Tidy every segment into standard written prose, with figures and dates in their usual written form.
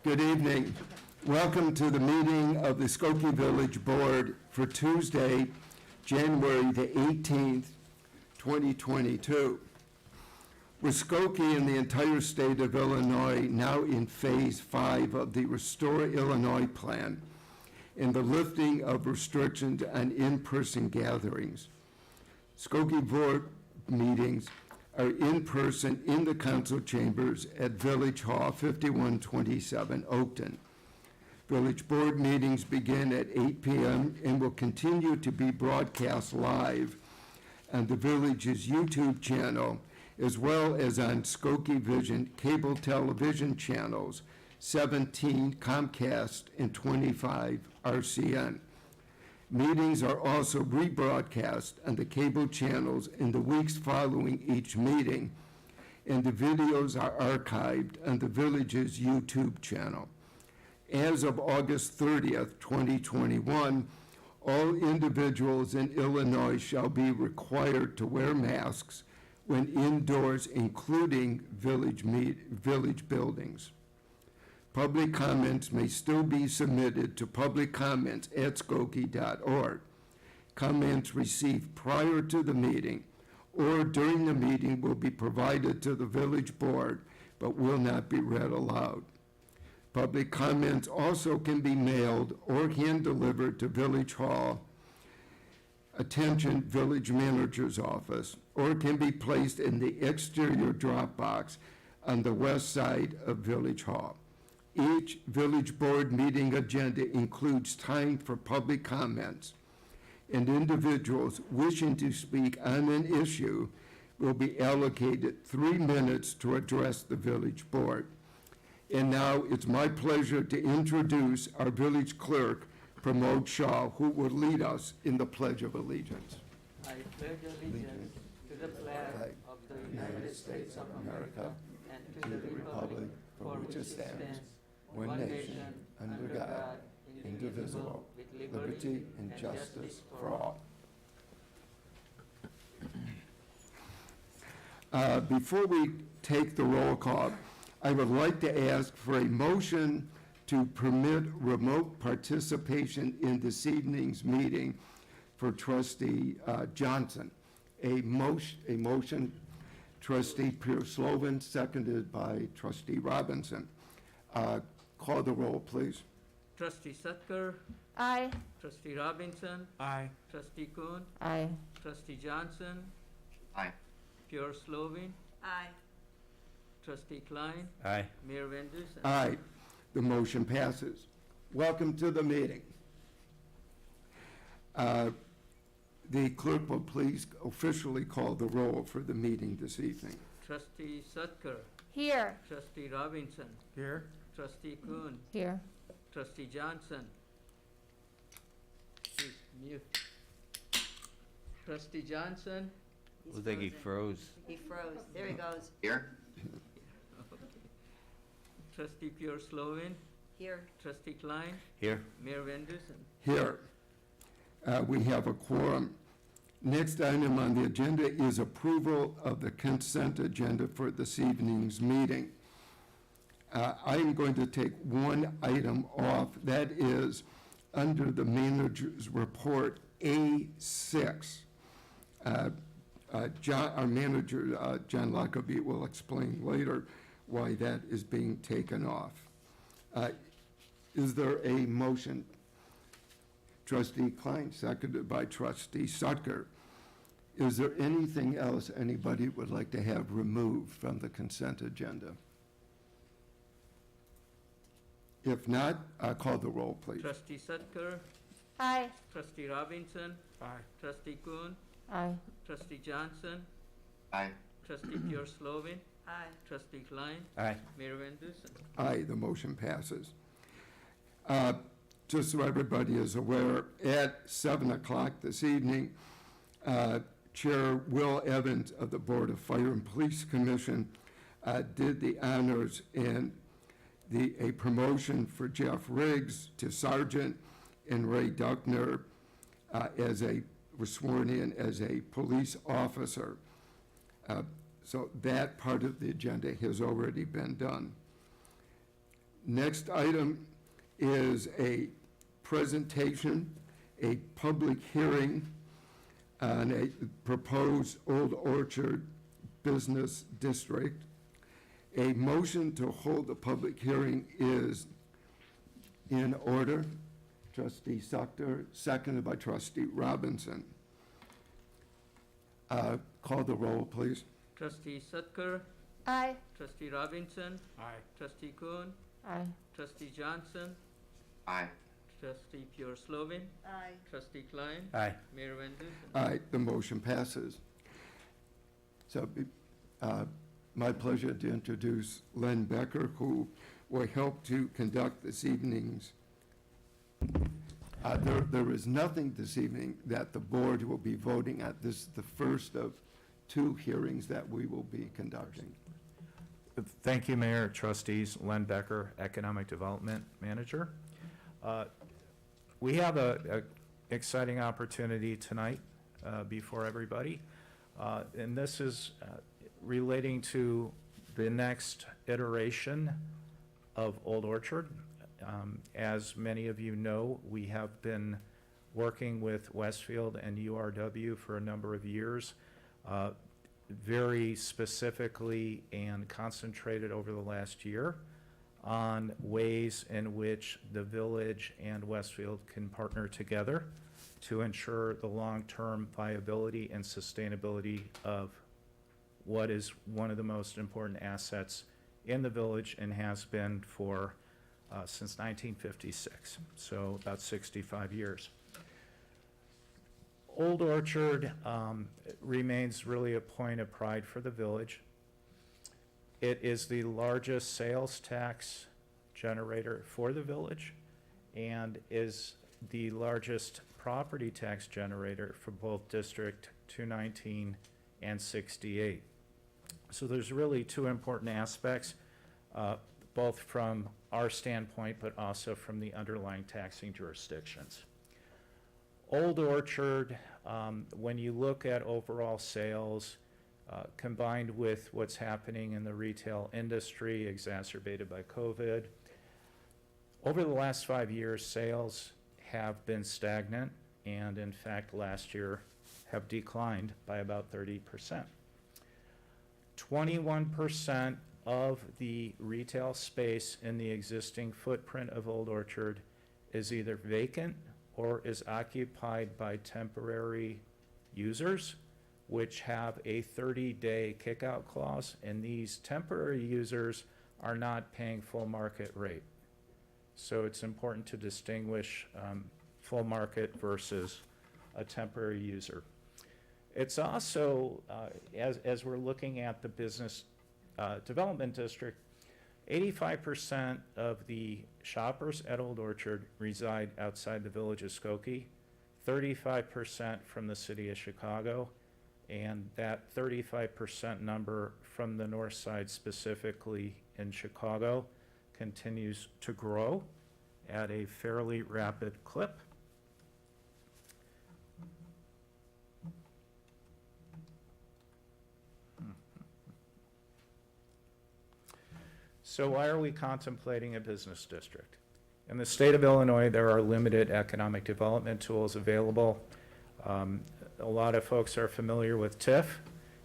Good evening. Welcome to the meeting of the Skokie Village Board for Tuesday, January the 18th, 2022. With Skokie and the entire state of Illinois now in Phase 5 of the Restore Illinois Plan and the lifting of restrictions on in-person gatherings, Skokie Board meetings are in person in the council chambers at Village Hall, 5127 Oakton. Village Board meetings begin at 8 p.m. and will continue to be broadcast live on the Village's YouTube channel, as well as on Skokie Vision cable television channels 17 Comcast and 25 RCN. Meetings are also rebroadcast on the cable channels in the weeks following each meeting, and the videos are archived on the Village's YouTube channel. As of August 30th, 2021, all individuals in Illinois shall be required to wear masks when indoors, including village buildings. Public comments may still be submitted to publiccomments@skokie.org. Comments received prior to the meeting or during the meeting will be provided to the village board, but will not be read aloud. Public comments also can be mailed or hand-delivered to Village Hall, attention Village Manager's office, or can be placed in the exterior drop box on the west side of Village Hall. Each Village Board meeting agenda includes time for public comments, and individuals wishing to speak on an issue will be allocated 3 minutes to address the Village Board. And now it's my pleasure to introduce our Village Clerk, Pramod Shah, who will lead us in the Pledge of Allegiance. I pledge allegiance to the flag of the United States of America and to the republic for which it stands, one nation, under God, indivisible, with liberty and justice for all. Before we take the roll call, I would like to ask for a motion to permit remote participation in this evening's meeting for Trustee Johnson. A motion, Trustee Pierce-Slovan, seconded by Trustee Robinson. Call the roll, please. Trustee Sutker. Aye. Trustee Robinson. Aye. Trustee Kuhn. Aye. Trustee Johnson. Aye. Pure Slovin. Aye. Trustee Klein. Aye. Mayor Van Dusen. Aye. The motion passes. Welcome to the meeting. The clerk will please officially call the roll for the meeting this evening. Trustee Sutker. Here. Trustee Robinson. Here. Trustee Kuhn. Here. Trustee Johnson. Please mute. Trustee Johnson. Looks like he froze. He froze. There he goes. Here? Trustee Pure Slovin. Here. Trustee Klein. Here. Mayor Van Dusen. Here, we have a quorum. Next item on the agenda is approval of the consent agenda for this evening's meeting. I am going to take one item off. That is under the manager's report A6. Our manager, John Lockaby, will explain later why that is being taken off. Is there a motion? Trustee Klein, seconded by Trustee Sutker. Is there anything else anybody would like to have removed from the consent agenda? If not, call the roll, please. Trustee Sutker. Aye. Trustee Robinson. Aye. Trustee Kuhn. Aye. Trustee Johnson. Aye. Trustee Pure Slovin. Aye. Trustee Klein. Aye. Mayor Van Dusen. Aye, the motion passes. Just so everybody is aware, at 7 o'clock this evening, Chair Will Evans of the Board of Fire and Police Commission did the honors and a promotion for Jeff Riggs to sergeant and Ray Duckner was sworn in as a police officer. So that part of the agenda has already been done. Next item is a presentation, a public hearing on a proposed Old Orchard Business District. A motion to hold a public hearing is in order. Trustee Sucker, seconded by Trustee Robinson. Call the roll, please. Trustee Sutker, Aye. Trustee Robinson, Aye. Trustee Kuhn, Aye. Trustee Johnson, Aye. Trustee Pure Slovin, Aye. Trustee Klein, Aye. Mayor Van Dusen. Aye, the motion passes. So, my pleasure to introduce Len Becker, who will help to conduct this evening's. There is nothing this evening that the board will be voting at. This is the first of two hearings that we will be conducting. Thank you, Mayor, trustees. Len Becker, Economic Development Manager. We have a exciting opportunity tonight before everybody. And this is relating to the next iteration of Old Orchard. As many of you know, we have been working with Westfield and URW for a number of years, very specifically and concentrated over the last year on ways in which the village and Westfield can partner together to ensure the long-term viability and sustainability of what is one of the most important assets in the village and has been for since 1956, so about 65 years. Old Orchard remains really a point of pride for the village. It is the largest sales tax generator for the village and is the largest property tax generator for both District 219 and 68. So there's really two important aspects, both from our standpoint, but also from the underlying taxing jurisdictions. Old Orchard, when you look at overall sales, combined with what's happening in the retail industry, exacerbated by COVID, over the last 5 years, sales have been stagnant, and in fact, last year have declined by about 30%. 21% of the retail space in the existing footprint of Old Orchard is either vacant or is occupied by temporary users, which have a 30-day kickout clause, and these temporary users are not paying full market rate. So it's important to distinguish full market versus a temporary user. It's also, as we're looking at the business development district, 85% of the shoppers at Old Orchard reside outside the village of Skokie, 35% from the city of Chicago, and that 35% number from the north side, specifically in Chicago, continues to grow at a fairly rapid clip. So why are we contemplating a business district? In the state of Illinois, there are limited economic development tools available. A lot of folks are familiar with TIF,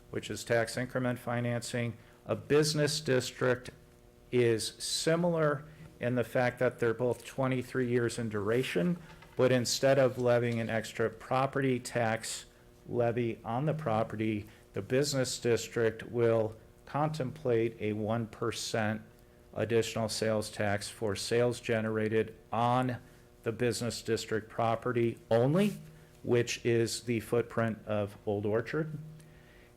which is tax increment financing. A business district is similar in the fact that they're both 23 years in duration, but instead of levying an extra property tax levy on the property, the business district will contemplate a 1% additional sales tax for sales generated on the business district property only, which is the footprint of Old Orchard.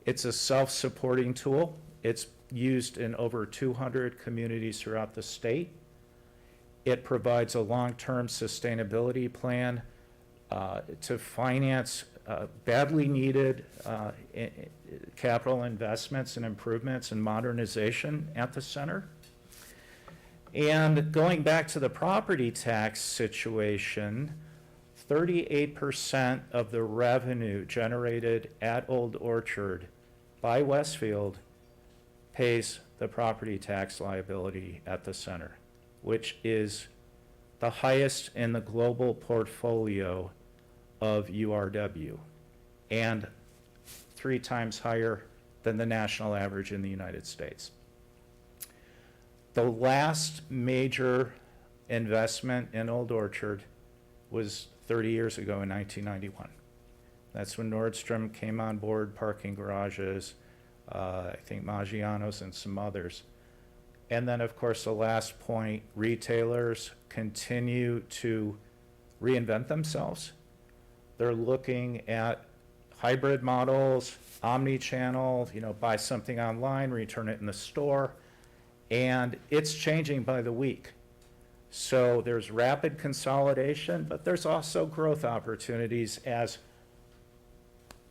It's a self-supporting tool. It's used in over 200 communities throughout the state. It provides a long-term sustainability plan to finance badly needed capital investments and improvements and modernization at the center. And going back to the property tax situation, 38% of the revenue generated at Old Orchard by Westfield pays the property tax liability at the center, which is the highest in the global portfolio of URW, and 3 times higher than the national average in the United States. The last major investment in Old Orchard was 30 years ago in 1991. That's when Nordstrom came on board, parking garages, I think Maggiano's and some others. And then, of course, the last point, retailers continue to reinvent themselves. They're looking at hybrid models, omni-channel, buy something online, return it in the store, and it's changing by the week. So there's rapid consolidation, but there's also growth opportunities as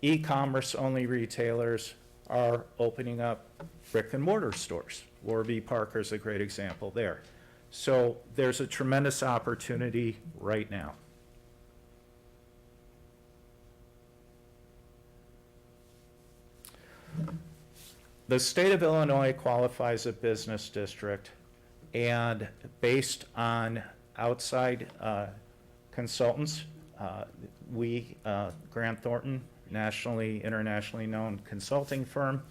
e-commerce only retailers are opening up brick and mortar stores. Warby Parker's a great example there. So there's a tremendous opportunity right now. The state of Illinois qualifies a business district, and based on outside consultants, Grant Thornton, internationally known consulting firm,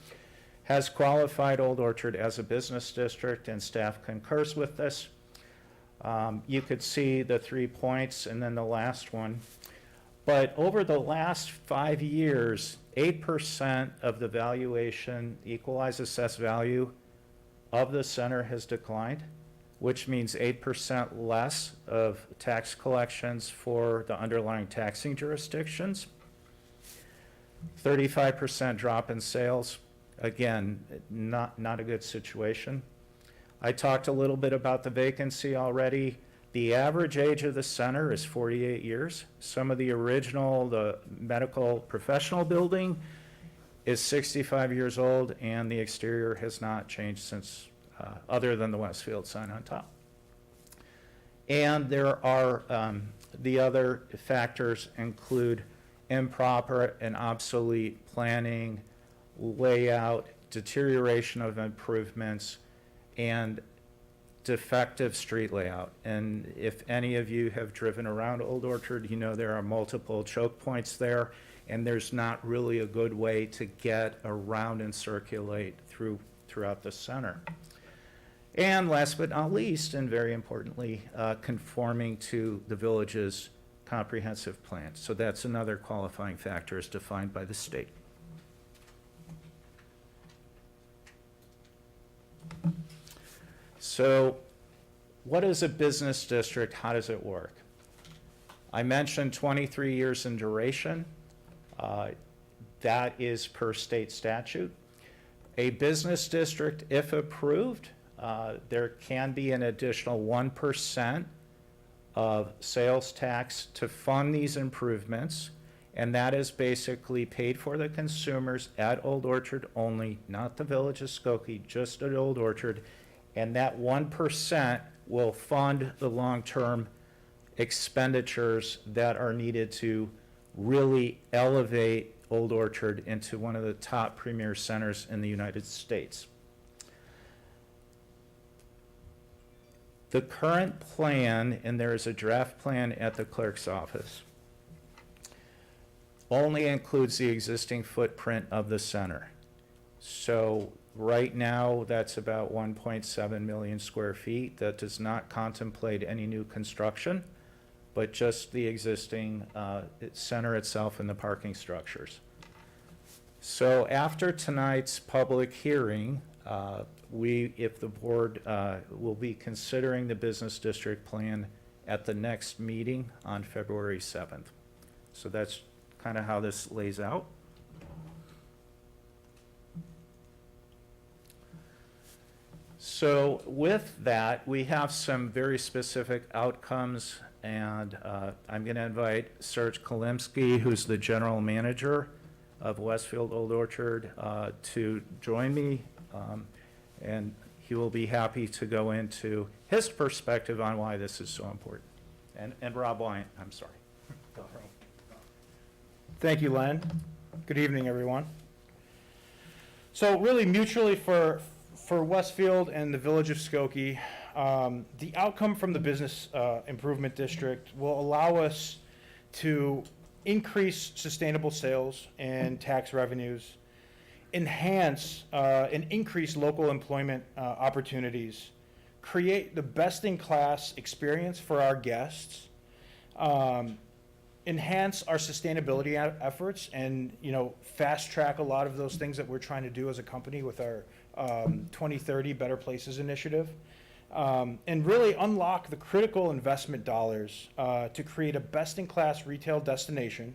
has qualified Old Orchard as a business district, and staff concurs with this. You could see the 3 points and then the last one. But over the last 5 years, 8% of the valuation, equalized assessed value of the center has declined, which means 8% less of tax collections for the underlying taxing jurisdictions. 35% drop in sales. Again, not a good situation. I talked a little bit about the vacancy already. The average age of the center is 48 years. Some of the medical professional building is 65 years old, and the exterior has not changed since, other than the Westfield sign on top. And there are, the other factors include improper and obsolete planning, layout, deterioration of improvements, and defective street layout. And if any of you have driven around Old Orchard, you know there are multiple choke points there, and there's not really a good way to get around and circulate throughout the center. And last but not least, and very importantly, conforming to the village's comprehensive plan. So that's another qualifying factor as defined by the state. So what is a business district? How does it work? I mentioned 23 years in duration. That is per state statute. A business district, if approved, there can be an additional 1% of sales tax to fund these improvements, and that is basically paid for the consumers at Old Orchard only, not the Village of Skokie, just at Old Orchard. And that 1% will fund the long-term expenditures that are needed to really elevate Old Orchard into one of the top premier centers in the United States. The current plan, and there is a draft plan at the clerk's office, only includes the existing footprint of the center. So right now, that's about 1.7 million square feet. That does not contemplate any new construction, but just the existing center itself and the parking structures. So after tonight's public hearing, if the board will be considering the business district plan at the next meeting on February 7th. So that's kind of how this lays out. So with that, we have some very specific outcomes, and I'm going to invite Serge Kalimsky, who's the general manager of Westfield Old Orchard, to join me, and he will be happy to go into his perspective on why this is so important. And Rob Wyant, I'm sorry. Thank you, Len. Good evening, everyone. So really mutually for For Westfield and the Village of Skokie, the outcome from the Business Improvement District will allow us to increase sustainable sales and tax revenues, enhance and increase local employment opportunities, create the best-in-class experience for our guests, enhance our sustainability efforts, and fast-track a lot of those things that we're trying to do as a company with our 2030 Better Places initiative, and really unlock the critical investment dollars to create a best-in-class retail destination,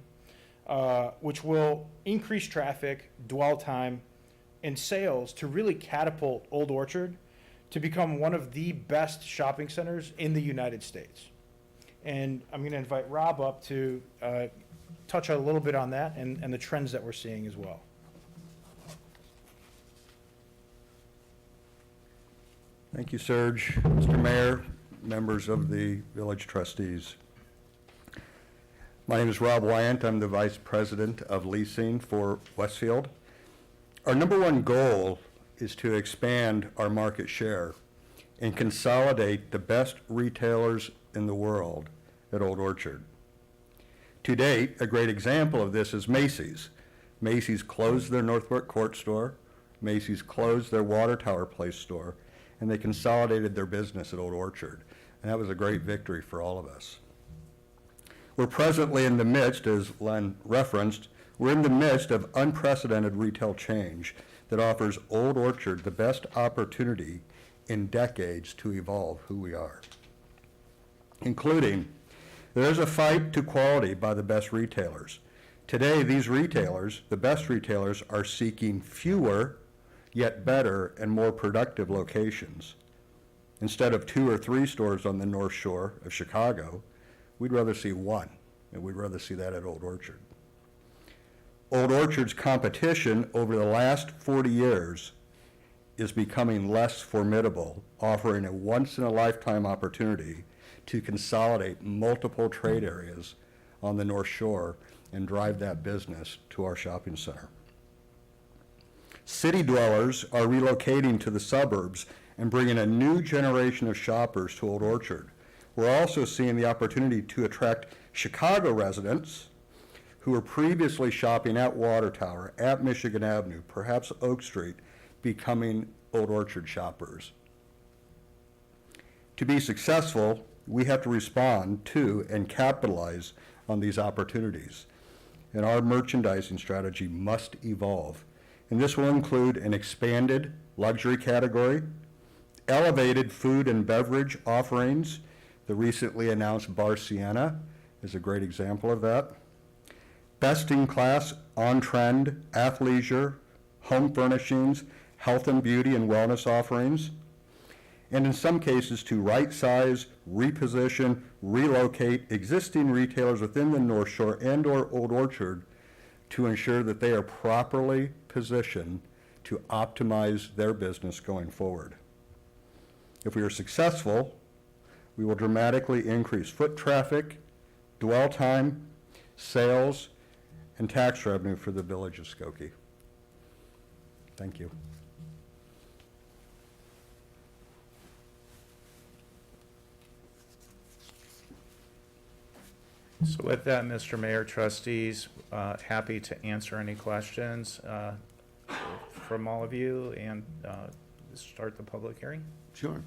which will increase traffic, dwell time, and sales to really catapult Old Orchard to become one of the best shopping centers in the United States. And I'm going to invite Rob up to touch a little bit on that and the trends that we're seeing as well. Thank you, Serge. Mr. Mayor, members of the village trustees. My name is Rob Wyant. I'm the Vice President of Leasing for Westfield. Our number one goal is to expand our market share and consolidate the best retailers in the world at Old Orchard. To date, a great example of this is Macy's. Macy's closed their Northbrook Court store, Macy's closed their Water Tower Place store, and they consolidated their business at Old Orchard. And that was a great victory for all of us. We're presently in the midst, as Len referenced, we're in the midst of unprecedented retail change that offers Old Orchard the best opportunity in decades to evolve who we are. Including, there's a fight to quality by the best retailers. Today, these retailers, the best retailers, are seeking fewer, yet better and more productive locations. Instead of 2 or 3 stores on the North Shore of Chicago, we'd rather see 1, and we'd rather see that at Old Orchard. Old Orchard's competition over the last 40 years is becoming less formidable, offering a once-in-a-lifetime opportunity to consolidate multiple trade areas on the North Shore and drive that business to our shopping center. City dwellers are relocating to the suburbs and bringing a new generation of shoppers to Old Orchard. We're also seeing the opportunity to attract Chicago residents who were previously shopping at Water Tower, at Michigan Avenue, perhaps Oak Street, becoming Old Orchard shoppers. To be successful, we have to respond to and capitalize on these opportunities. And our merchandising strategy must evolve. And this will include an expanded luxury category, elevated food and beverage offerings. The recently announced Bar Sienna is a great example of that. Best-in-class, on-trend, athleisure, home furnishings, health and beauty and wellness offerings, and in some cases to right-size, reposition, relocate existing retailers within the North Shore and/or Old Orchard to ensure that they are properly positioned to optimize their business going forward. If we are successful, we will dramatically increase foot traffic, dwell time, sales, and tax revenue for the Village of Skokie. Thank you. So with that, Mr. Mayor, trustees, happy to answer any questions from all of you and start the public hearing. Sure.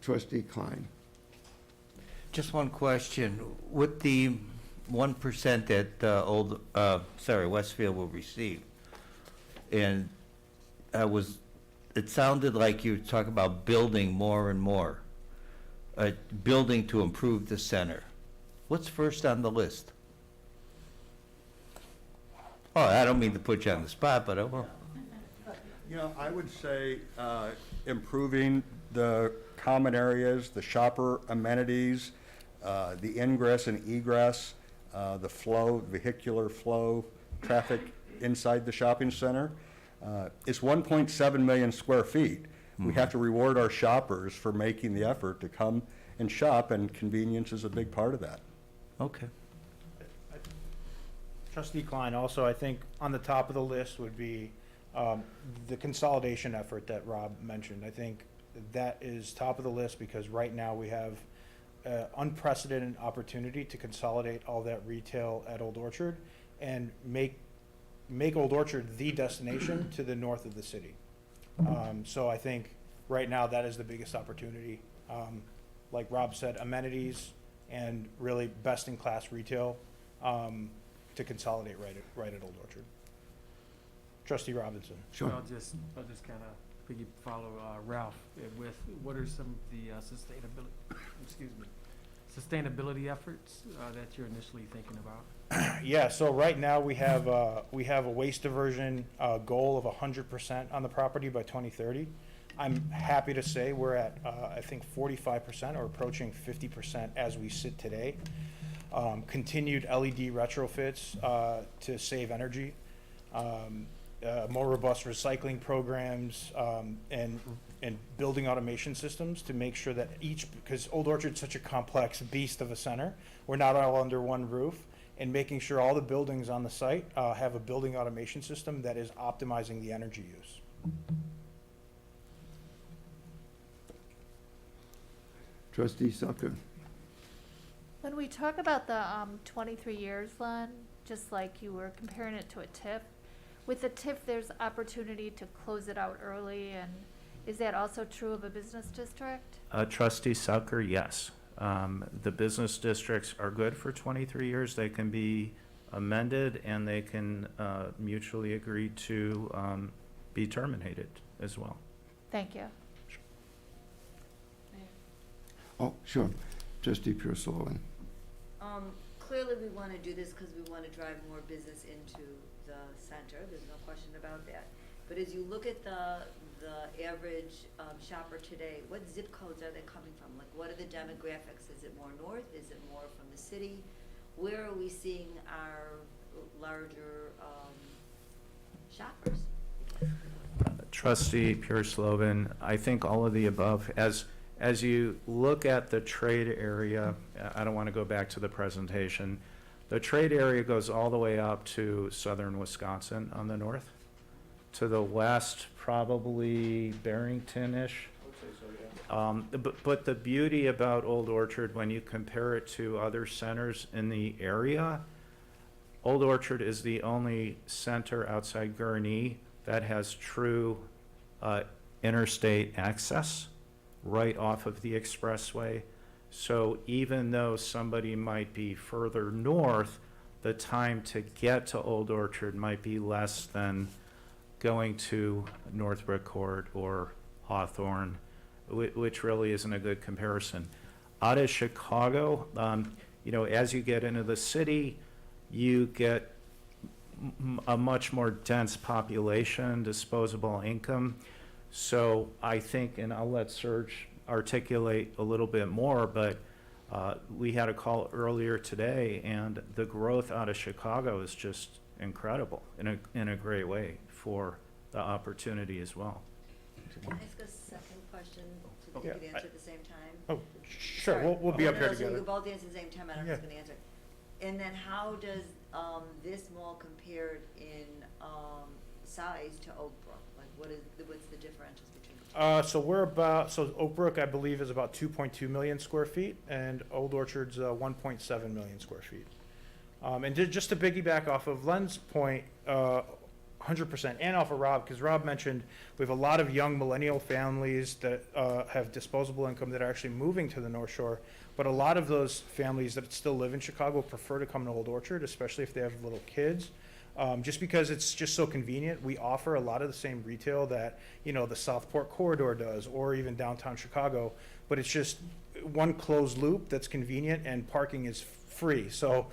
Trustee Klein. Just one question. With the 1% that Westfield will receive, and it sounded like you were talking about building more and more, building to improve the center. What's first on the list? Oh, I don't mean to put you on the spot, but I will. You know, I would say improving the common areas, the shopper amenities, the ingress and egress, the flow, vehicular flow, traffic inside the shopping center. It's 1.7 million square feet. We have to reward our shoppers for making the effort to come and shop, and convenience is a big part of that. Okay. Trustee Klein, also, I think on the top of the list would be The consolidation effort that Rob mentioned, I think that is top of the list because right now we have unprecedented opportunity to consolidate all that retail at Old Orchard and make Old Orchard the destination to the north of the city. So I think right now that is the biggest opportunity. Like Rob said, amenities and really best-in-class retail to consolidate right at Old Orchard. Trustee Robinson. Sure. I'll just kind of follow Ralph with what are some of the sustainability efforts that you're initially thinking about? Yeah, so right now we have a waste diversion goal of 100% on the property by 2030. I'm happy to say we're at, I think 45% or approaching 50% as we sit today. Continued LED retrofits to save energy. More robust recycling programs, and building automation systems to make sure that because Old Orchard's such a complex beast of a center, we're not all under one roof, and making sure all the buildings on the site have a building automation system that is optimizing the energy use. Trustee Sucker. When we talk about the 23 years, Len, just like you were comparing it to a TIF, with the TIF, there's opportunity to close it out early, and is that also true of a business district? Trustee Sucker, yes. The business districts are good for 23 years. They can be amended and they can mutually agree to be terminated as well. Thank you. Oh, sure. Trustee Pure Sullivan. Clearly, we want to do this because we want to drive more business into the center. There's no question about that. But as you look at the average shopper today, what zip codes are they coming from? Like, what are the demographics? Is it more north? Is it more from the city? Where are we seeing our larger shoppers? Trustee Pure Slovan, I think all of the above. As you look at the trade area, I don't want to go back to the presentation. The trade area goes all the way up to southern Wisconsin on the north. To the west, probably Barrington-ish. But the beauty about Old Orchard, when you compare it to other centers in the area, Old Orchard is the only center outside Gurnee that has true interstate access right off of the expressway. So even though somebody might be further north, the time to get to Old Orchard might be less than going to Northbrook Court or Hawthorne, which really isn't a good comparison. Out of Chicago, as you get into the city, you get a much more dense population, disposable income. So I think, and I'll let Serge articulate a little bit more, but we had a call earlier today, and the growth out of Chicago is just incredible in a great way for the opportunity as well. Can I ask a second question so that you Yeah, could answer at the same time? Oh, sure, Sorry. we'll be up No, here no, so together. you both answer at the same time, I don't know who's Yeah. gonna answer. And then how does this mall compared in size to Oak Brook? Like, what's the differentials between the two? So Oak Brook, I believe, is about 2.2 million square feet, and Old Orchard's 1.7 million square feet. And just to piggyback off of Len's point, 100%, and off of Rob, because Rob mentioned we have a lot of young millennial families that have disposable income that are actually moving to the North Shore, but a lot of those families that still live in Chicago prefer to come to Old Orchard, especially if they have little kids. Just because it's just so convenient. We offer a lot of the same retail that, the Southport corridor does, or even downtown Chicago, but it's just one closed loop that's convenient, and parking is free. So,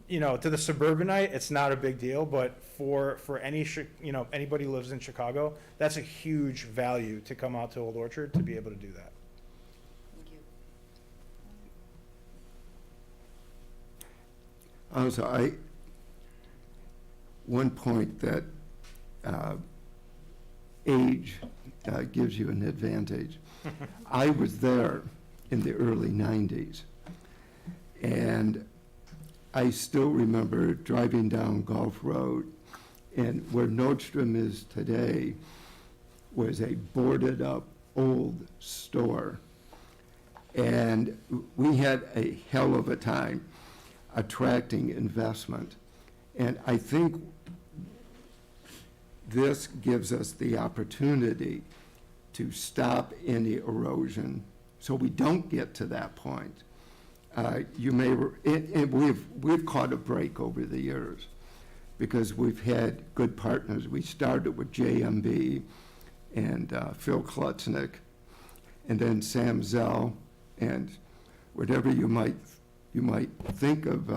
to the suburbanite, it's not a big deal, but for anybody who lives in Chicago, that's a huge value to come out to Old Orchard to be able to do that. Thank you. Also, one point that age gives you an advantage. I was there in the early 90s, and I still remember driving down Gulf Road And where Nordstrom is today was a boarded-up old store. And we had a hell of a time attracting investment. And I think this gives us the opportunity to stop any erosion so we don't get to that point. We've caught a break over the years because we've had good partners. We started with JMB and Phil Klutznick, and then Sam Zell, and whatever you might think of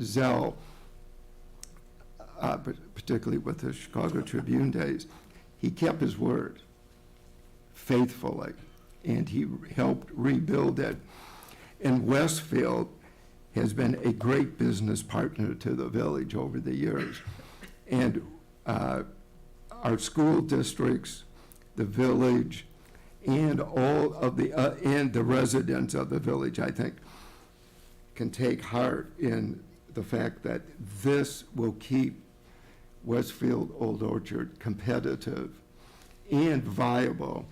Zell, but particularly with the Chicago Tribune days, he kept his word faithfully, and he helped rebuild it. And Westfield has been a great business partner to the village over the years. And our school districts, the village, and all of and the residents of the village, I think, can take heart in the fact that this will keep Westfield Old Orchard competitive and viable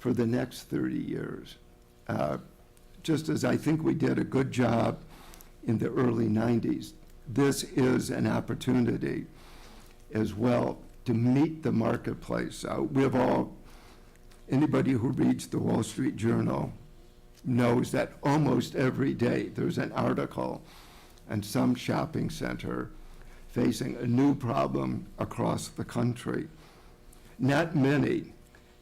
for the next 30 years. Just as I think we did a good job in the early 90s, this is an opportunity as well to meet the marketplace. Anybody who reads the Wall Street Journal knows that almost every day there's an article on some shopping center facing a new problem across the country. Not many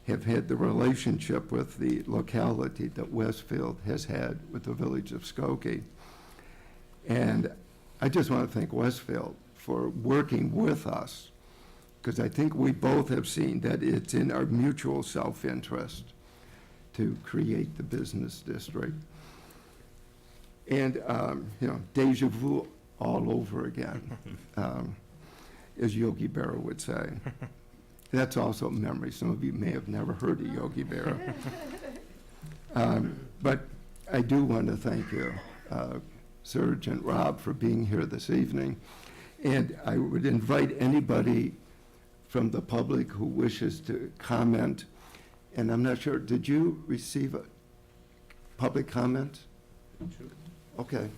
have had the relationship with the locality that Westfield has had with the village of Skokie. And I just want to thank Westfield for working with us, because I think we both have seen that it's in our mutual self-interest to create the business district. And, deja vu all over again, as Yogi Berra would say. That's also a memory. Some of you may have never heard of Yogi Berra. But I do want to thank you, Serge and Rob, for being here this evening. And I would invite anybody from the public who wishes to comment. And I'm not sure, did you receive a public comment? Okay.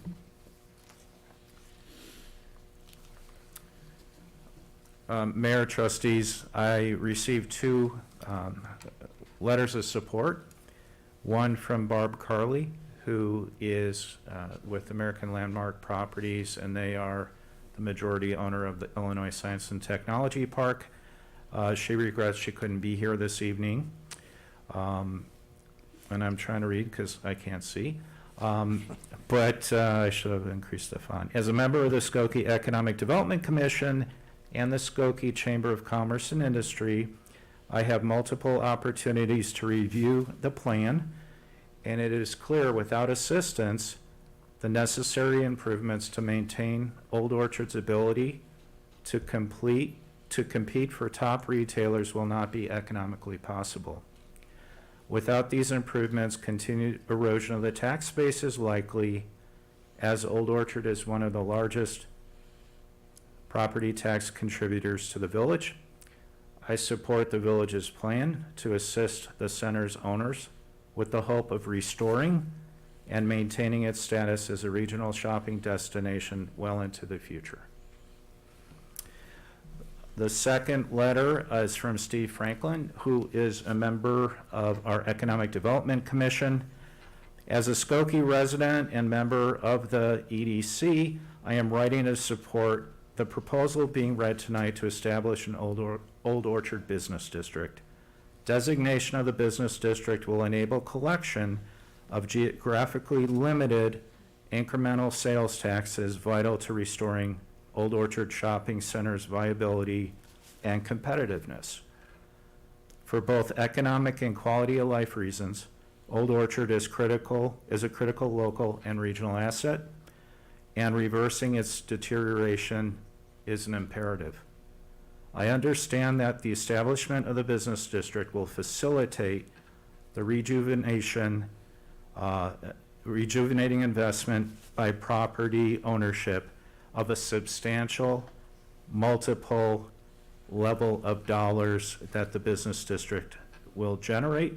Mayor, trustees, I received two letters of support. One from Barb Carley, who is with American Landmark Properties, and they are the majority owner of the Illinois Science and Technology Park. She regrets she couldn't be here this evening. And I'm trying to read because I can't see. But I should have increased the font. As a member of the Skokie Economic Development Commission and the Skokie Chamber of Commerce and Industry, I have multiple opportunities to review the plan, and it is clear without assistance, the necessary improvements to maintain Old Orchard's ability to compete for top retailers will not be economically possible. Without these improvements, continued erosion of the tax base is likely, as Old Orchard is one of the largest property tax contributors to the village. I support the village's plan to assist the center's owners with the hope of restoring and maintaining its status as a regional shopping destination well into the future. The second letter is from Steve Franklin, who is a member of our Economic Development Commission. As a Skokie resident and member of the EDC, I am writing to support the proposal being read tonight to establish an Old Orchard Business District. Designation of the business district will enable collection of geographically limited incremental sales taxes vital to restoring Old Orchard Shopping Center's viability and competitiveness. For both economic and quality of life reasons, Old Orchard is a critical local and regional asset, and reversing its deterioration is an imperative. I understand that the establishment of the business district will facilitate the rejuvenating investment by property ownership of a substantial multiple level of dollars that the business district will generate.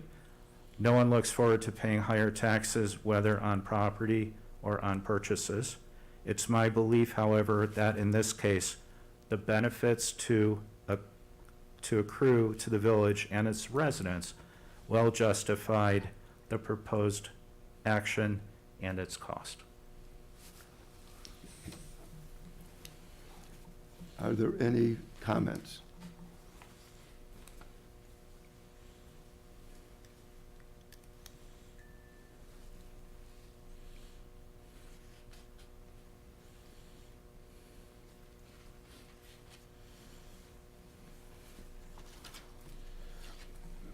No one looks forward to paying higher taxes, whether on property or on purchases. It's my belief, however, that in this case, the benefits to accrue to the village and its residents well justified the proposed action and its cost. Are there any comments?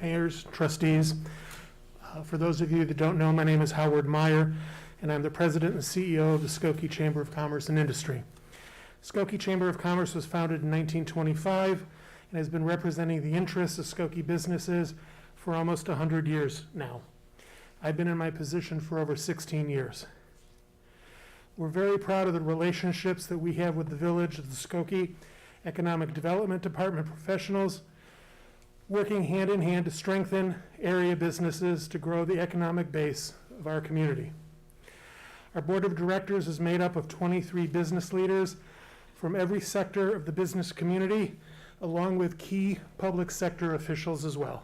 Mayors, trustees. For those of you that don't know, my name is Howard Meyer, and I'm the president and CEO of the Skokie Chamber of Commerce and Industry. Skokie Chamber of Commerce was founded in 1925 and has been representing the interests of Skokie businesses for almost 100 years now. I've been in my position for over 16 years. We're very proud of the relationships that we have with the village of the Skokie Economic Development Department professionals, working hand in hand to strengthen area businesses to grow the economic base of our community. Our board of directors is made up of 23 business leaders from every sector of the business community, along with key public sector officials as well.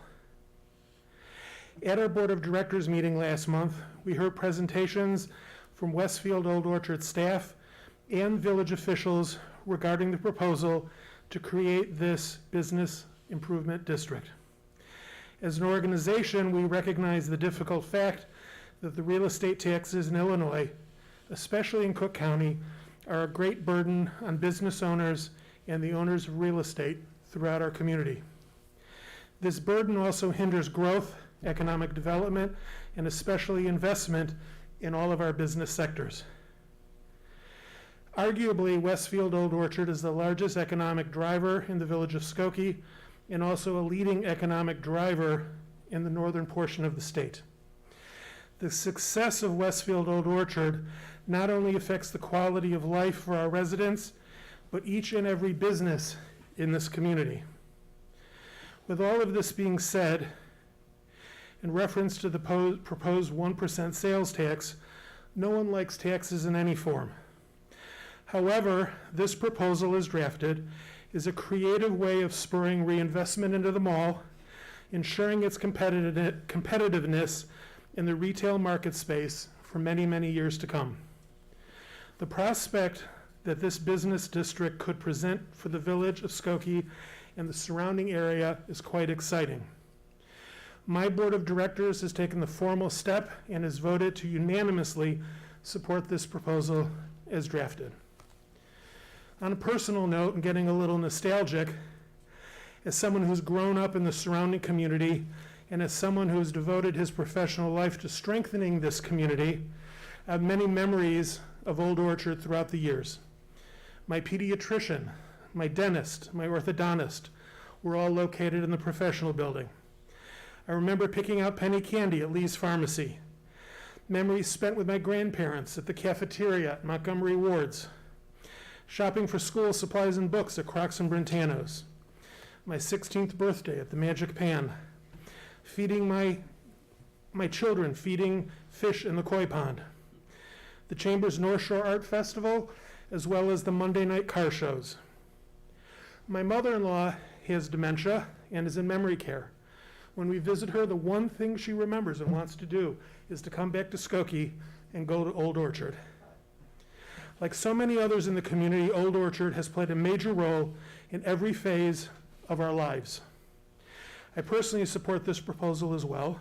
At our board of directors meeting last month, we heard presentations from Westfield Old Orchard staff and village officials regarding the proposal to create this business improvement district. As an organization, we recognize the difficult fact that the real estate taxes in Illinois, especially in Cook County, are a great burden on business owners and the owners of real estate throughout our community. This burden also hinders growth, economic development, and especially investment in all of our business sectors. Arguably, Westfield Old Orchard is the largest economic driver in the village of Skokie, and also a leading economic driver in the northern portion of the state. The success of Westfield Old Orchard not only affects the quality of life for our residents, but each and every business in this community. With all of this being said, in reference to the proposed 1% sales tax, no one likes taxes in any form. However, this proposal as drafted is a creative way of spurring reinvestment into the mall, ensuring its competitiveness in the retail market space for many, many years to come. The prospect that this business district could present for the village of Skokie and the surrounding area is quite exciting. My board of directors has taken the formal step and has voted to unanimously support this proposal as drafted. On a personal note, and getting a little nostalgic, as someone who's grown up in the surrounding community and as someone who has devoted his professional life to strengthening this community, I have many memories of Old Orchard throughout the years. My pediatrician, my dentist, my orthodontist were all located in the professional building. I remember picking out penny candy at Lee's Pharmacy. Memories spent with my grandparents at the cafeteria at Montgomery Ward's. Shopping for school supplies and books at Crocs and Brentano's. My 16th birthday at the Magic Pan. Feeding my children, feeding fish in the koi pond. The Chamber's North Shore Art Festival, as well as the Monday night car shows. My mother-in-law has dementia and is in memory care. When we visit her, the one thing she remembers and wants to do is to come back to Skokie and go to Old Orchard. Like so many others in the community, Old Orchard has played a major role in every phase of our lives. I personally support this proposal as well.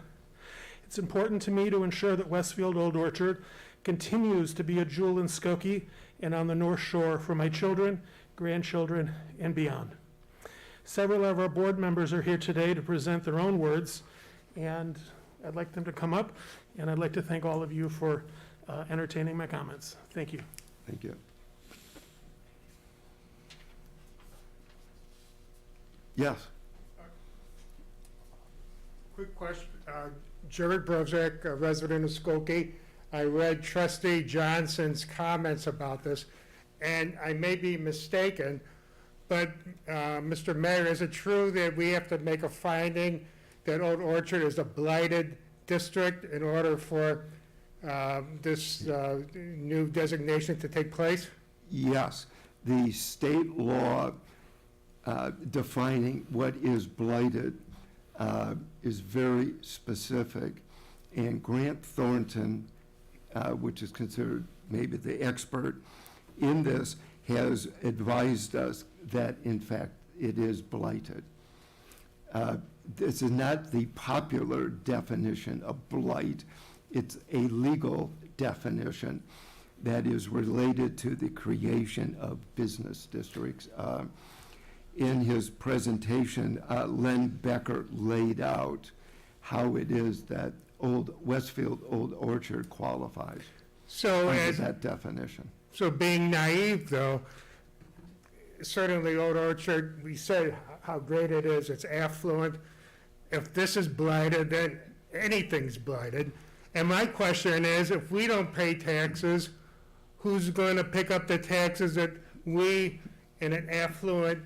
It's important to me to ensure that Westfield Old Orchard continues to be a jewel in Skokie and on the North Shore for my children, grandchildren, and beyond. Several of our board members are here today to present their own words, and I'd like them to come up, and I'd like to thank all of you for entertaining my comments. Thank you. Thank you. Yes. Quick question. Jared Brozak, a resident of Skokie. I read Trustee Johnson's comments about this, and I may be mistaken, But, Mr. Mayor, is it true that we have to make a finding that Old Orchard is a blighted district in order for this new designation to take place? Yes, the state law defining what is blighted is very specific, and Grant Thornton, which is considered maybe the expert in this, has advised us that, in fact, it is blighted. This is not the popular definition of blight. It's a legal definition that is related to the creation of business districts. In his presentation, Len Becker laid out how it is that Westfield Old Orchard qualifies So, under that definition. so being naive, though, certainly Old Orchard, we say how great it is, it's affluent. If this is blighted, then anything's blighted. And my question is, if we don't pay taxes, who's going to pick up the taxes that we, in an affluent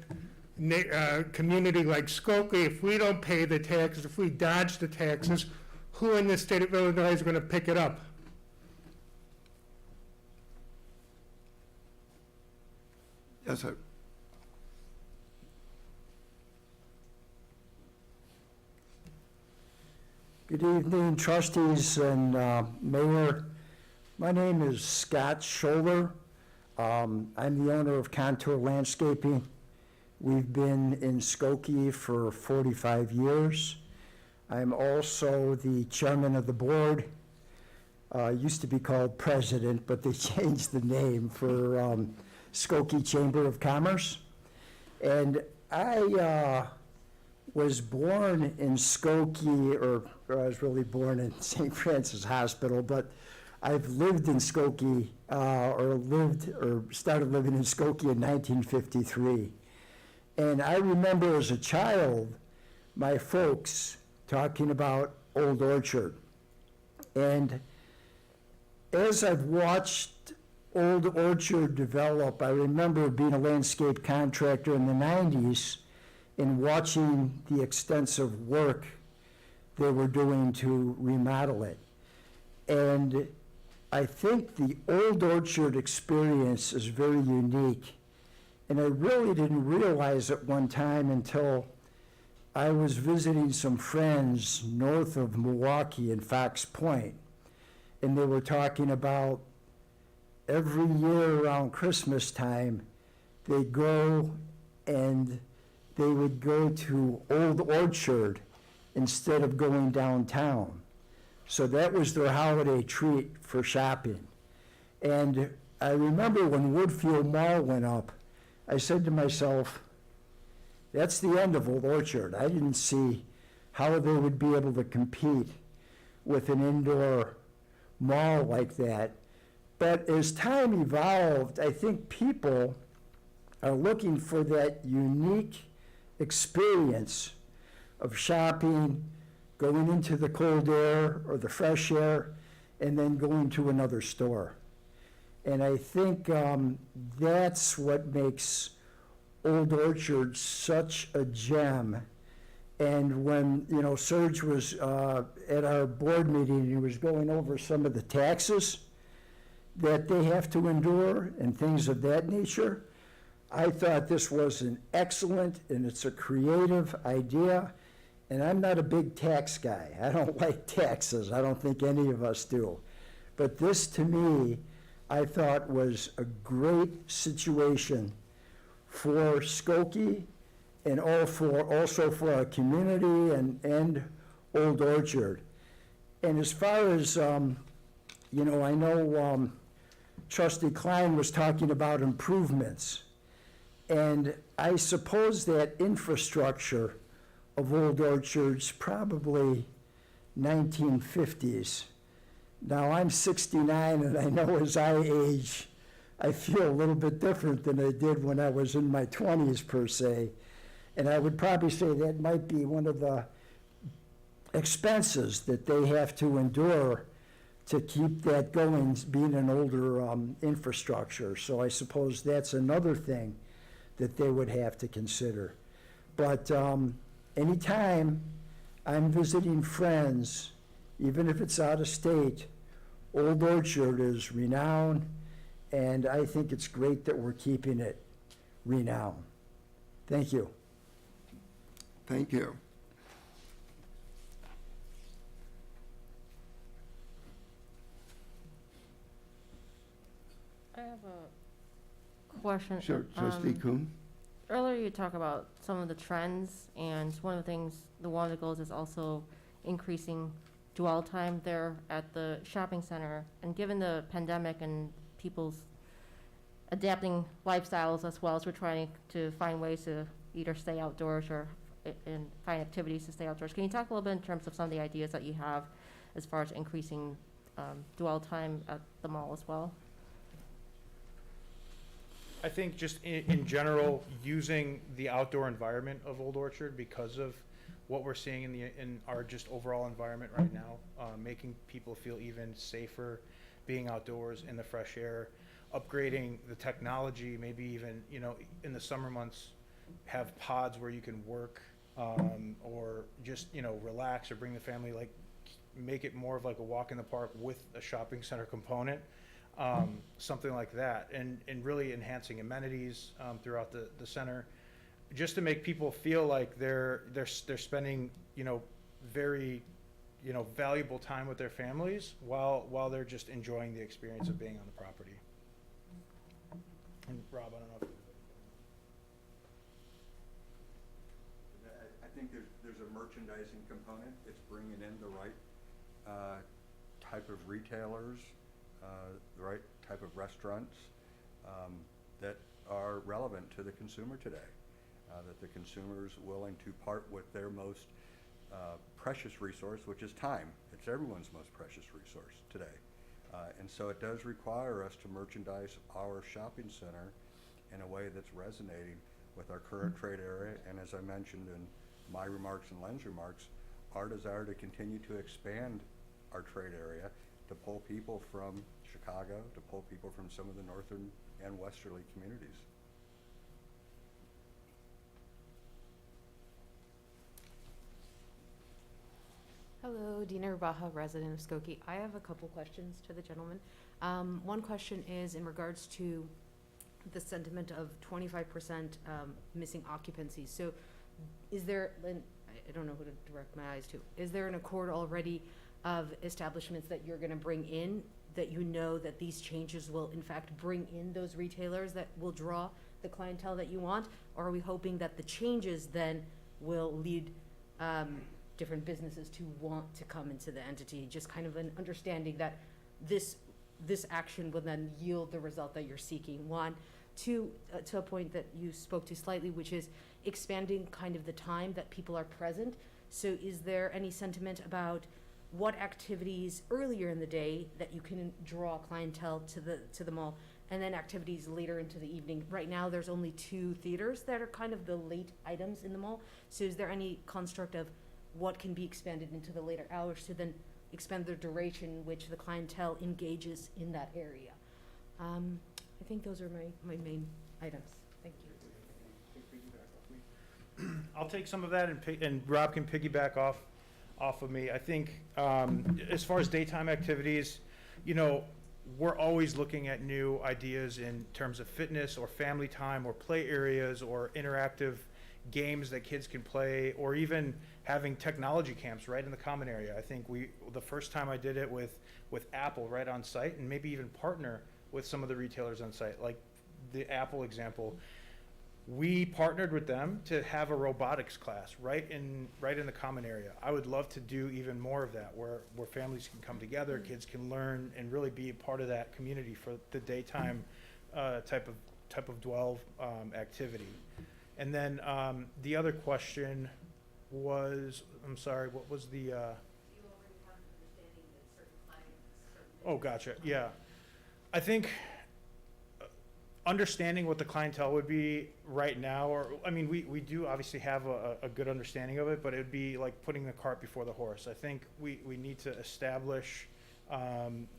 community like Skokie, if we don't pay the taxes, if we dodge the taxes, who in the state of Illinois is going to pick it up? Yes, sir. Good evening, trustees and mayor. My name is Scott Scholler. I'm the owner of Contour Landscaping. We've been in Skokie for 45 years. I'm also the chairman of the board. Used to be called president, but they changed the name for Skokie Chamber of Commerce. And I was born in Skokie, or I was really born in St. Francis Hospital, but I've lived in Skokie, or started living in Skokie in 1953. And I remember as a child, my folks talking about Old Orchard. And as I've watched Old Orchard develop, I remember being a landscape contractor in the 90s and watching the extensive work they were doing to remodel it. And I think the Old Orchard experience is very unique. And I really didn't realize at one time until I was visiting some friends north of Milwaukee in Fox Point. And they were talking about every year around Christmas time, they go and they would go to Old Orchard instead of going downtown. So that was their holiday treat for shopping. And I remember when Woodfield Mall went up, I said to myself, that's the end of Old Orchard. I didn't see how they would be able to compete with an indoor mall like that. But as time evolved, I think people are looking for that unique experience of shopping, going into the cold air or the fresh air, and then going to another store. And I think that's what makes Old Orchard such a gem. And when, Serge was at our board meeting, he was going over some of the taxes that they have to endure and things of that nature. I thought this was an excellent, and it's a creative idea. And I'm not a big tax guy. I don't like taxes. I don't think any of us do. But this, to me, I thought was a great situation for Skokie and also for our community and Old Orchard. And as far as, I know Trustee Klein was talking about improvements. And I suppose that infrastructure of Old Orchard's probably 1950s. Now, I'm 69, and I know as I age, I feel a little bit different than I did when I was in my 20s, per se. And I would probably say that might be one of the expenses that they have to endure to keep that going, being an older infrastructure. So I suppose that's another thing that they would have to consider. But anytime I'm visiting friends, even if it's out of state, Old Orchard is renowned, and I think it's great that we're keeping it renowned. Thank you. Thank you. I have a question. Sure, Trustee Kuhn? Earlier you talked about some of the trends, and one of the things, one of the goals is also increasing dwell time there at the shopping center. And given the pandemic and people's adapting lifestyles, as well as we're trying to find ways to either stay outdoors or and find activities to stay outdoors, can you talk a little bit in terms of some of the ideas that you have as far as increasing dwell time at the mall as well? I think just in general, using the outdoor environment of Old Orchard because of what we're seeing in our just overall environment right now, making people feel even safer being outdoors in the fresh air, upgrading the technology, maybe even, you know, in the summer months, have pods where you can work, or just, you know, relax or bring the family, like make it more of like a walk in the park with a shopping center component. Something like that, and really enhancing amenities throughout the center, just to make people feel like they're spending, you know, very, you know, valuable time with their families while they're just enjoying the experience of being on the property. And Rob, I don't know if I think there's a merchandising component. It's bringing in the right type of retailers, the right type of restaurants that are relevant to the consumer today, that the consumer is willing to part with their most precious resource, which is time. It's everyone's most precious resource today. And so it does require us to merchandise our shopping center in a way that's resonating with our current trade area, and as I mentioned in my remarks and Len's remarks, our desire to continue to expand our trade area to pull people from Chicago, to pull people from some of the northern and westerly communities. Hello, Dina Rabaha, resident of Skokie. I have a couple questions to the gentleman. One question is in regards to the sentiment of 25% missing occupancy. So is there, and I don't know who to direct my eyes to, is there an accord already of establishments that you're gonna bring in, that you know that these changes will in fact bring in those retailers that will draw the clientele that you want? Or are we hoping that the changes then will lead different businesses to want to come into the entity? Just kind of an understanding that this action will then yield the result that you're seeking. One, two, to a point that you spoke to slightly, which is expanding kind of the time that people are present. So is there any sentiment about what activities earlier in the day that you can draw clientele to the mall, and then activities later into the evening? Right now, there's only 2 theaters that are kind of the late items in the mall. So is there any construct of what can be expanded into the later hours to then expand the duration in which the clientele engages in that area? I think those are my main items. Thank you. I'll take some of that and Rob can piggyback off of me. I think as far as daytime activities, you know, we're always looking at new ideas in terms of fitness or family time or play areas or interactive games that kids can play, or even having technology camps right in the common area. I think the first time I did it with Apple right on site, and maybe even partner with some of the retailers on site, like the Apple example. We partnered with them to have a robotics class right in the common area. I would love to do even more of that, where families can come together, kids can learn, and really be a part of that community for the daytime type of dwell activity. And then the other question was, I'm sorry, what was the? You already have an understanding that certain clients. Oh, gotcha. Yeah, I think understanding what the clientele would be right now, or I mean, we do obviously have a good understanding of it, but it would be like putting the cart before the horse. I think we need to establish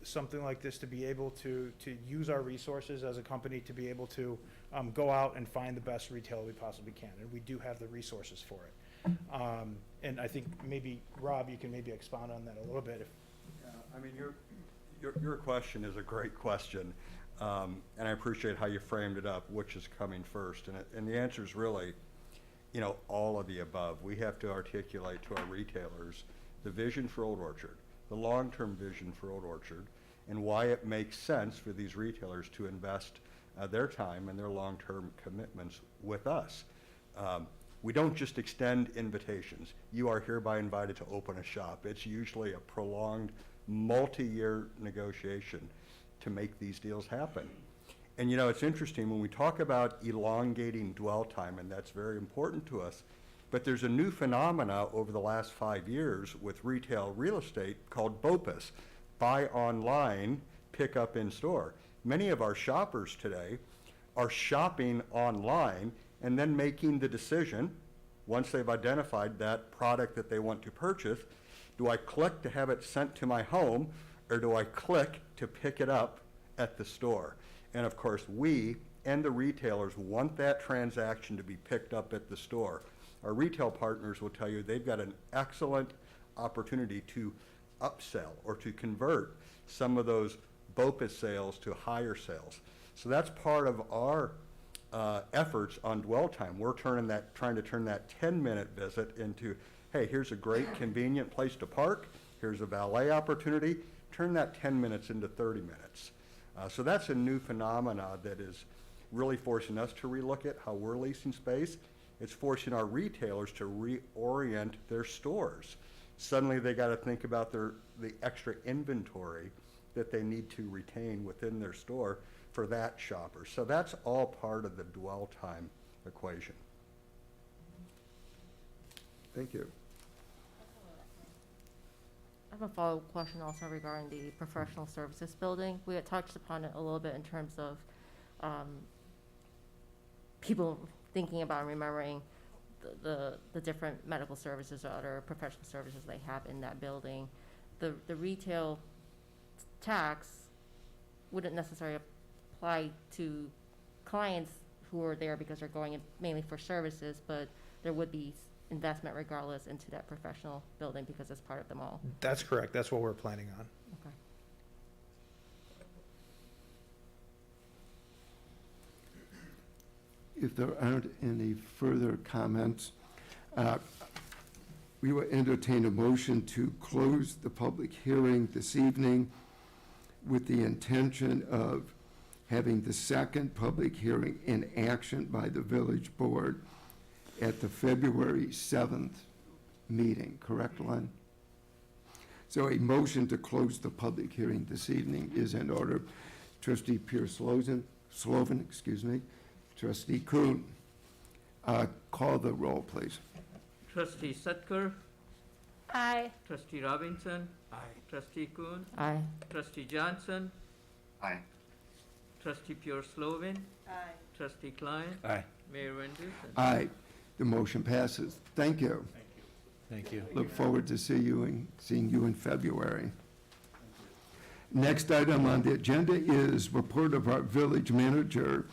something like this to be able to use our resources as a company to be able to go out and find the best retail we possibly can, and we do have the resources for it. And I think maybe, Rob, you can maybe expound on that a little bit. I mean, your question is a great question, and I appreciate how you framed it up, which is coming first, and the answer is really, you know, all of the above. We have to articulate to our retailers the vision for Old Orchard, the long-term vision for Old Orchard, and why it makes sense for these retailers to invest their time and their long-term commitments with us. We don't just extend invitations. You are hereby invited to open a shop. It's usually a prolonged, multi-year negotiation to make these deals happen. And you know, it's interesting, when we talk about elongating dwell time, and that's very important to us, but there's a new phenomena over the last 5 years with retail real estate called BOPUS, buy online, pick up in store. Many of our shoppers today are shopping online and then making the decision, once they've identified that product that they want to purchase, do I click to have it sent to my home, or do I click to pick it up at the store? And of course, we and the retailers want that transaction to be picked up at the store. Our retail partners will tell you they've got an excellent opportunity to upsell or to convert some of those BOPUS sales to higher sales. So that's part of our efforts on dwell time. We're trying to turn that 10-minute visit into, hey, here's a great convenient place to park, here's a valet opportunity, turn that 10 minutes into 30 minutes. So that's a new phenomena that is really forcing us to relook at how we're leasing space. It's forcing our retailers to reorient their stores. Suddenly they got to think about the extra inventory that they need to retain within their store for that shopper. So that's all part of the dwell time equation. Thank you. I have a follow-up question also regarding the professional services building. We had touched upon it a little bit in terms of people thinking about and remembering the different medical services or other professional services they have in that building. The retail tax wouldn't necessarily apply to clients who are there because they're going in mainly for services, but there would be investment regardless into that professional building because it's part of them all. That's correct. That's what we're planning on. Okay. If there aren't any further comments, we will entertain a motion to close the public hearing this evening with the intention of having the second public hearing in action by the village board at the February 7th meeting, correct, Len? So a motion to close the public hearing this evening is in order. Trustee Pierce-Slovan, Trustee Kuhn, call the roll, please. Trustee Sutker, Aye. Trustee Robinson, Aye. Trustee Kuhn, Aye. Trustee Johnson, Aye. Trustee Pure-Slovan, Aye. Trustee Klein, Aye. Mayor Van Dusen. Aye. The motion passes. Thank you. Thank you. Look forward to seeing you in February. Next item on the agenda is report of our village manager,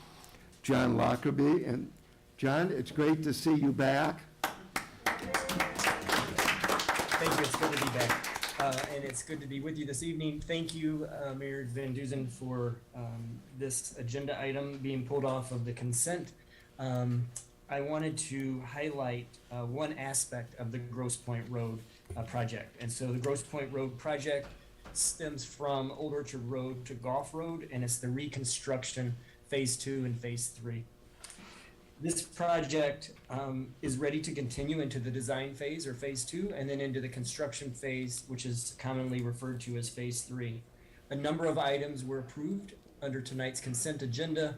John Lockerbie. And John, it's great to see you back. Thank you, it's good to be back. And it's good to be with you this evening. Thank you, Mayor Van Dusen, for this agenda item being pulled off of the consent. I wanted to highlight one aspect of the Grosse Point Road project. And so the Grosse Point Road project stems from Old Orchard Road to Golf Road, and it's the reconstruction phase 2 and phase 3. This project is ready to continue into the design phase or phase 2, and then into the construction phase, which is commonly referred to as phase 3. A number of items were approved under tonight's consent agenda,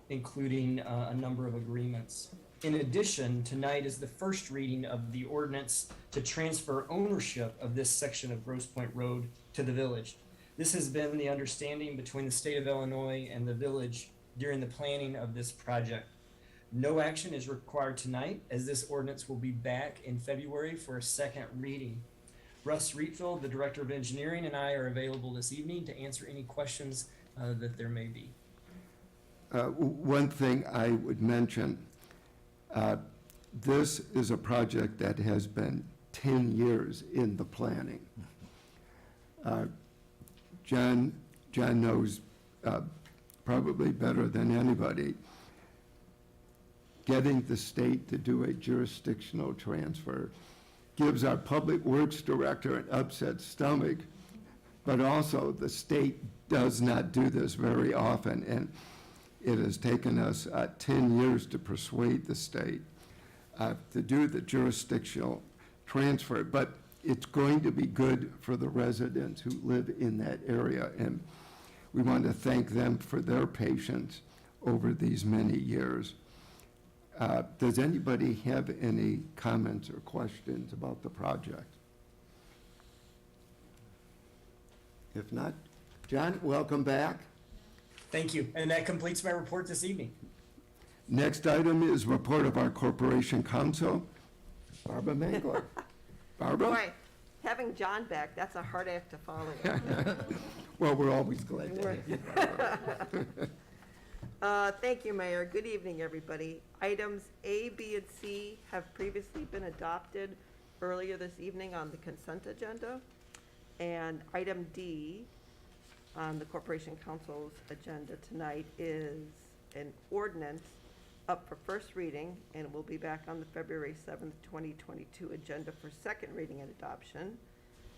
including a number of agreements. In addition, tonight is the first reading of the ordinance to transfer ownership of this section of Grosse Point Road to the village. This has been the understanding between the state of Illinois and the village during the planning of this project. No action is required tonight, as this ordinance will be back in February for a second reading. Russ Reedfield, the Director of Engineering, and I are available this evening to answer any questions that there may be. One thing I would mention, this is a project that has been 10 years in the planning. John knows probably better than anybody, getting the state to do a jurisdictional transfer gives our public works director an upset stomach, but also the state does not do this very often, and it has taken us 10 years to persuade the state to do the jurisdictional transfer, but it's going to be good for the residents who live in that area, and we want to thank them for their patience over these many years. Does anybody have any comments or questions about the project? If not, John, welcome back. Thank you. And that completes my report this evening. Next item is report of our corporation counsel, Barbara Mangler. Barbara? Boy, having John back, that's a hard act to follow. Well, we're always glad to have you, Barbara. Thank you, Mayor. Good evening, everybody. Items A, B, and C have previously been adopted earlier this evening on the consent agenda. And item D on the Corporation Council's agenda tonight is an ordinance up for first reading, and it will be back on the February 7th, 2022 agenda for second reading and adoption.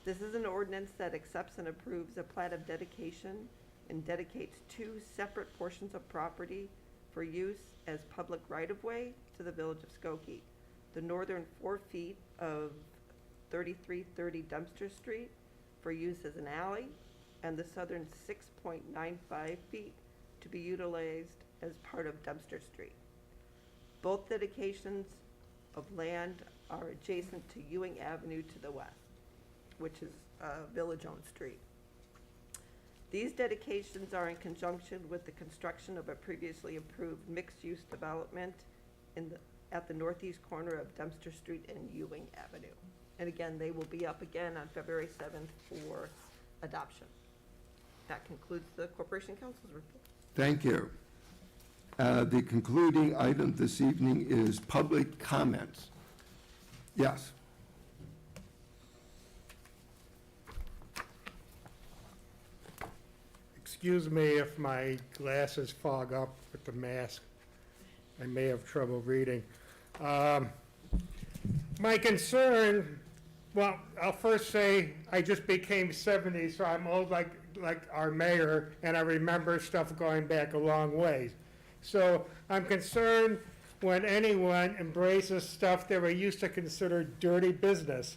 This is an ordinance that accepts and approves a plat of dedication and dedicates 2 separate portions of property for use as public right-of-way to the Village of Skokie. The northern 4 feet of 3330 Dempster Street for use as an alley, and the southern 6.95 feet to be utilized as part of Dempster Street. Both dedications of land are adjacent to Ewing Avenue to the west, which is village-owned street. These dedications are in conjunction with the construction of a previously approved mixed-use development at the northeast corner of Dempster Street and Ewing Avenue. And again, they will be up again on February 7th for adoption. That concludes the Corporation Council's report. Thank you. The concluding item this evening is public comments. Yes. Excuse me if my glasses fog up with the mask. I may have trouble reading. My concern, well, I'll first say I just became 70, so I'm old like our mayor, and I remember stuff going back a long ways. So I'm concerned when anyone embraces stuff that we used to consider dirty business.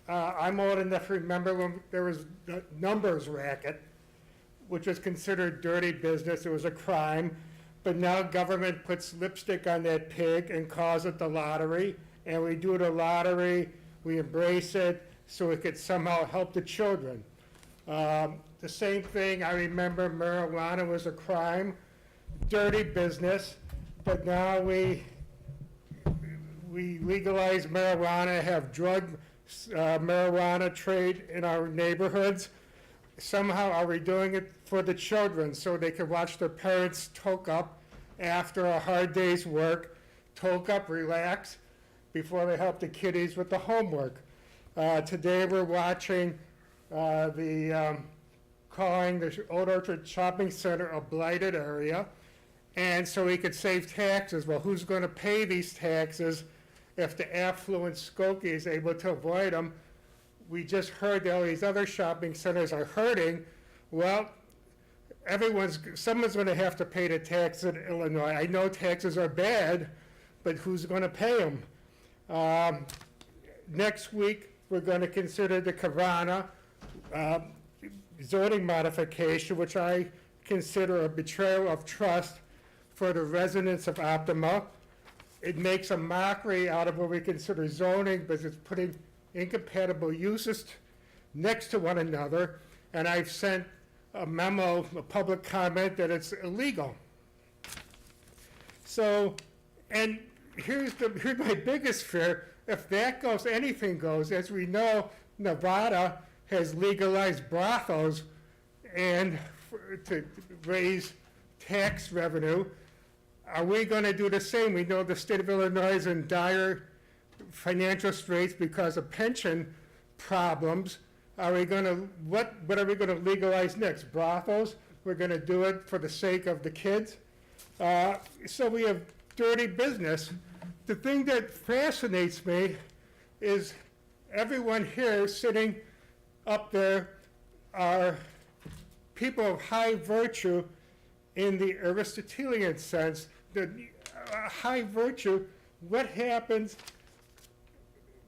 I'm old enough to remember when there was the numbers racket, which was considered dirty business. It was a crime. But now government puts lipstick on that pig and calls it the lottery. And we do the lottery, we embrace it, so it could somehow help the children. The same thing, I remember marijuana was a crime, dirty business, but now we legalize marijuana, have drug marijuana trade in our neighborhoods. Somehow are we doing it for the children so they can watch their parents toke up after a hard day's work, toke up, relax, before they help the kiddies with the homework. Today we're watching calling the Old Orchard Shopping Center a blighted area, and so we could save taxes. Well, who's going to pay these taxes if the affluent Skokie is able to avoid them? We just heard that all these other shopping centers are hurting. Well, someone's going to have to pay the taxes in Illinois. I know taxes are bad, but who's going to pay them? Next week, we're going to consider the Kavana zoning modification, which I consider a betrayal of trust for the residents of Optima. It makes a mockery out of what we consider zoning, because it's putting incompatible uses next to one another, and I've sent a memo, a public comment, that it's illegal. So, and here's my biggest fear: if that goes, anything goes. As we know, Nevada has legalized brothels and to raise tax revenue. Are we going to do the same? We know the state of Illinois is in dire financial straits because of pension problems. Are we going to, what are we going to legalize next? Brothels? We're going to do it for the sake of the kids? So we have dirty business. The thing that fascinates me is everyone here sitting up there are people of high virtue in the Aristotelian sense. The high virtue, what happens?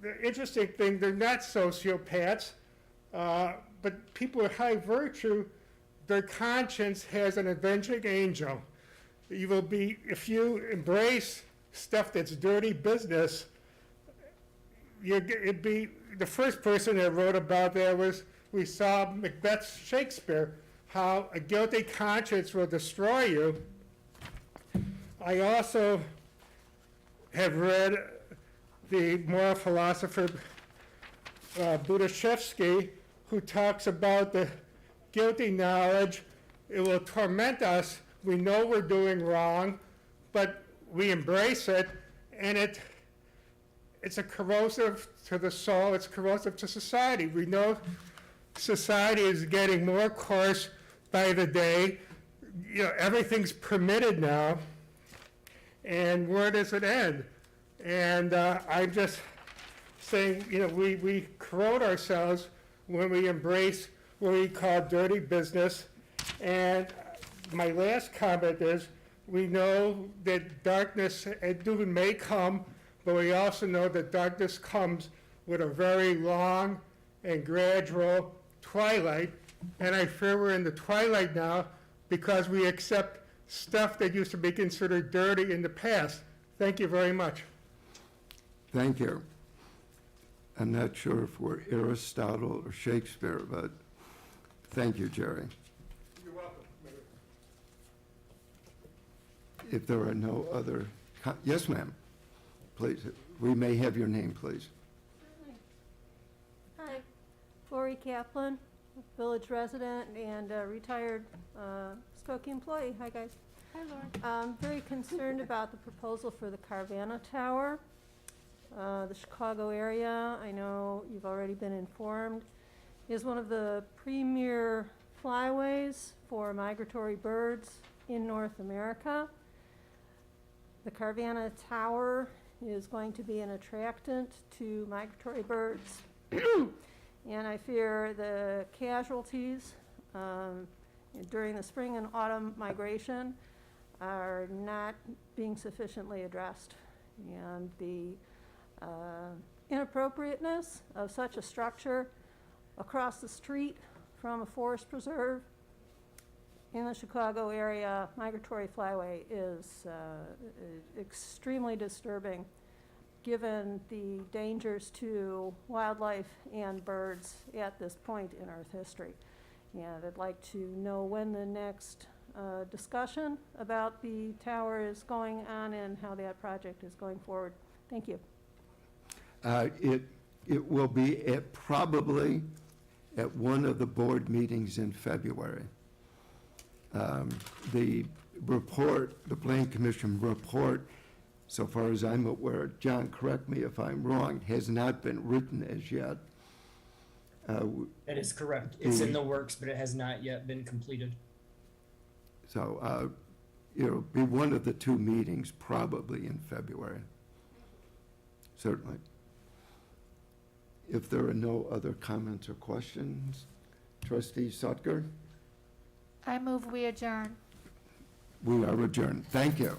The interesting thing, they're not sociopaths, but people with high virtue, their conscience has an avenging angel. You will be, if you embrace stuff that's dirty business, it'd be, the first person that wrote about that was, we saw Macbeth's Shakespeare, how a guilty conscience will destroy you. I also have read the moral philosopher Budashevsky, who talks about the guilty knowledge. It will torment us. We know we're doing wrong, but we embrace it, and it's a corrosive to the soul. It's corrosive to society. We know society is getting more coarse by the day. You know, everything's permitted now, and where does it end? And I'm just saying, you know, we corrode ourselves when we embrace what we call dirty business. And my last comment is, we know that darkness and doom may come, but we also know that darkness comes with a very long and gradual twilight. And I fear we're in the twilight now because we accept stuff that used to be considered dirty in the past. Thank you very much. Thank you. I'm not sure if we're Aristotle or Shakespeare, but thank you, Jerry. You're welcome. If there are no other, yes, ma'am, please. We may have your name, please. Hi, Lori Kaplan, village resident and retired Skokie employee. Hi, guys. Hi, Lauren. I'm very concerned about the proposal for the Carvana Tower. The Chicago area, I know you've already been informed, is one of the premier flyways for migratory birds in North America. The Carvana Tower is going to be an attractant to migratory birds. And I fear the casualties during the spring and autumn migration are not being sufficiently addressed. And the inappropriateness of such a structure across the street from a forest preserve in the Chicago area migratory flyway is extremely disturbing, given the dangers to wildlife and birds at this point in Earth history. And I'd like to know when the next discussion about the tower is going on and how that project is going forward. Thank you. It will be probably at one of the board meetings in February. The report, the Plan Commission report, so far as I'm aware, John, correct me if I'm wrong, has not been written as yet. That is correct. It's in the works, but it has not yet been completed. So it'll be one of the two meetings probably in February. Certainly. If there are no other comments or questions, Trustee Sutker? I move we adjourn. We are adjourned. Thank you.